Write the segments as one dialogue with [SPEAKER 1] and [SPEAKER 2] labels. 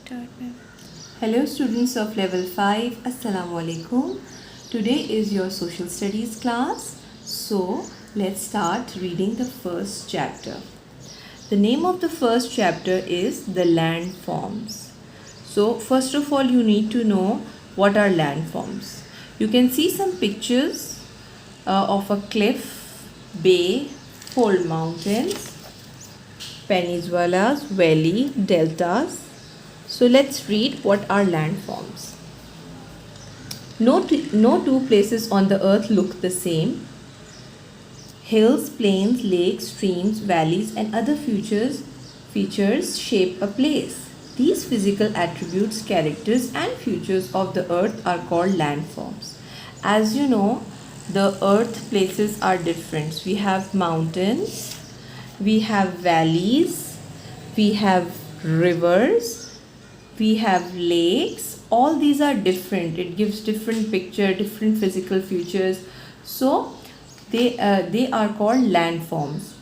[SPEAKER 1] Start now.
[SPEAKER 2] Hello students of level 5, Assalamu alaikum. Today is your social studies class. So let's start reading the first chapter. The name of the first chapter is the landforms. So first of all you need to know what are landforms. You can see some pictures of a cliff, bay, fold mountains, peninsulas, valley, deltas. So let's read what are landforms. No two places on the earth look the same. Hills, plains, lakes, streams, valleys and other features shape a place. These physical attributes, characters and features of the earth are called landforms. As you know, the earth places are different. We have mountains, we have valleys, we have rivers, we have lakes. All these are different. It gives different picture, different physical features. So they are called landforms.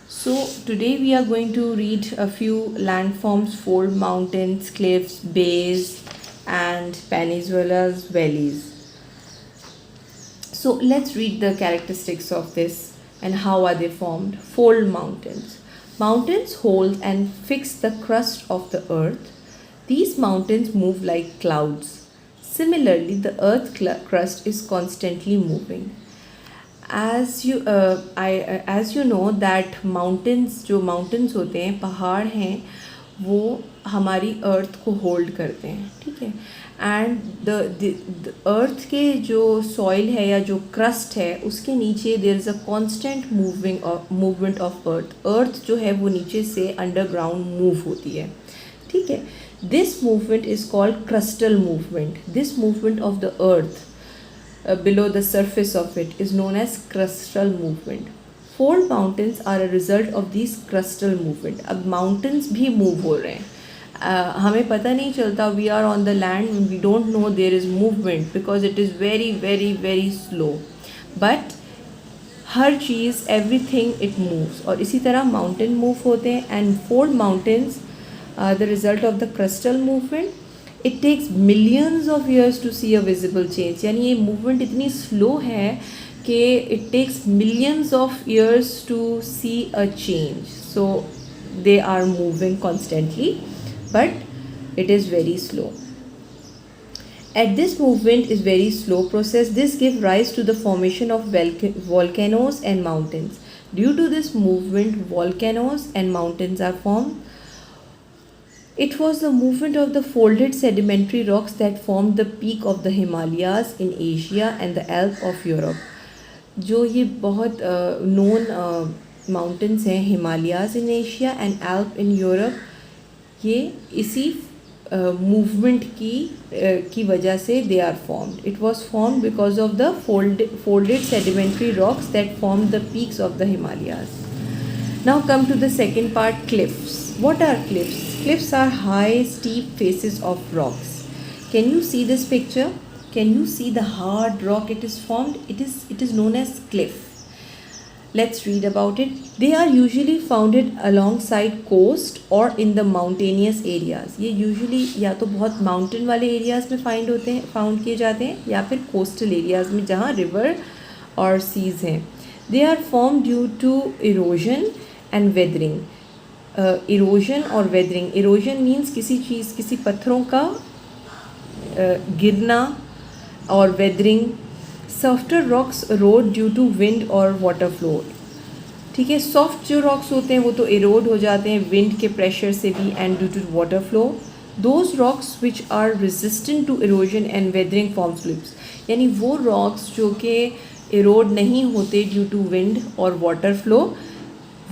[SPEAKER 2] So today we are going to read a few landforms: fold mountains, cliffs, bays and peninsulas, valleys. So let's read the characteristics of this and how are they formed. Fold mountains. Mountains hold and fix the crust of the earth. These mountains move like clouds. Similarly, the earth crust is constantly moving. As you know that mountains होते हैं, पहाड़ हैं, वो हमारी अर्थ को hold करते हैं, ठीक है. एंड द अर्थ के जो सॉइल है या जो क्रस्ट है उसके नीचे there is a constant movement of earth जो है वो नीचे से अंडरग्राउंड मूव होती है, ठीक है. This movement is called crustal movement. This movement of the earth below the surface of it is known as crustal movement. Fold mountains are a result of these crustal movement. अब mountains भी move हो रहे हैं. हमें पता नहीं चलता, we are on the land, we don't know there is movement because it is very very very slow. But her cheese everything it moves. और इसी तरह mountain move होते हैं and fold mountains the result of the crustal movement. It takes millions of years to see a visible change. यानी ये movement इतनी slow है कि it takes millions of years to see a change. So they are moving constantly, but it is very slow. At this movement is very slow process. This gives rise to the formation of volcanoes and mountains. Due to this movement, volcanoes and mountains are formed. It was the movement of the folded sedimentary rocks that formed the peak of the Himalayas in Asia and the Alps of Europe. जो ये बहुत known mountains हैं, Himalayas in Asia and Alps in Europe, ये इसी movement की वजह से they are formed. It was formed because of the folded sedimentary rocks that formed the peaks of the Himalayas. Now come to the second part, cliffs. What are cliffs? Cliffs are high, steep faces of rocks. Can you see this picture? Can you see the hard rock it is formed? It is known as cliff. Let's read about it. They are usually found alongside coast or in the mountainous areas. ये usually या तो बहुत mountain वाले areas में found किए जाते हैं या फिर coastal areas में जहाँ river और seas हैं. They are formed due to erosion and weathering. Erosion और वेदरिंग. इरोजन मीन्स किसी पत्थरों का गिरना और weathering. Softer rocks erode due to wind और वाटर फ्लो. ठीक है, सॉफ्ट जो रॉक्स होते हैं वो तो एरोड हो जाते हैं विंड के प्रेशर से भी and due to water flow. Those rocks which are resistant to erosion and weathering form slips. यानी वो रॉक्स जो कि एरोड नहीं होते ड्यू टू विंड और वाटर फ्लो,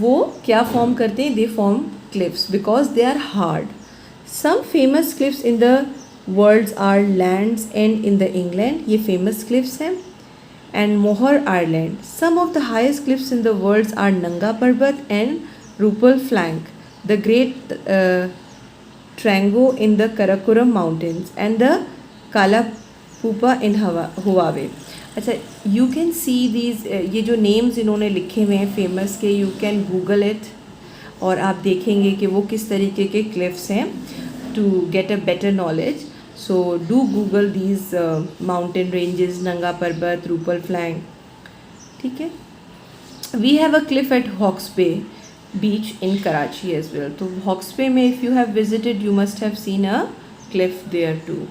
[SPEAKER 2] वो क्या फॉर्म करते हैं? They form cliffs because they are hard. Some famous cliffs in the world are lands and in the England. ये फेमस क्लिफ्स हैं. And Moher Ireland. Some of the highest cliffs in the world are Nanga Parbat and Rupal flank, the great Trango in the Karakoram mountains and the कालापूपा in हुआवे. अच्छा, you can see these, ये जो names इन्होंने लिखे हुए हैं फेमस के, यू कैन गूगल इट और आप देखेंगे कि वो किस तरीके के क्लिफ्स हैं. to get a better knowledge. So do Google these mountain ranges, Nanga Parbat, Rupal Flank. ठीक है. We have a cliff at Hawke's Bay beach in Karachi as well. So Hawke's Bay में if you have visited, you must have seen a cliff there too.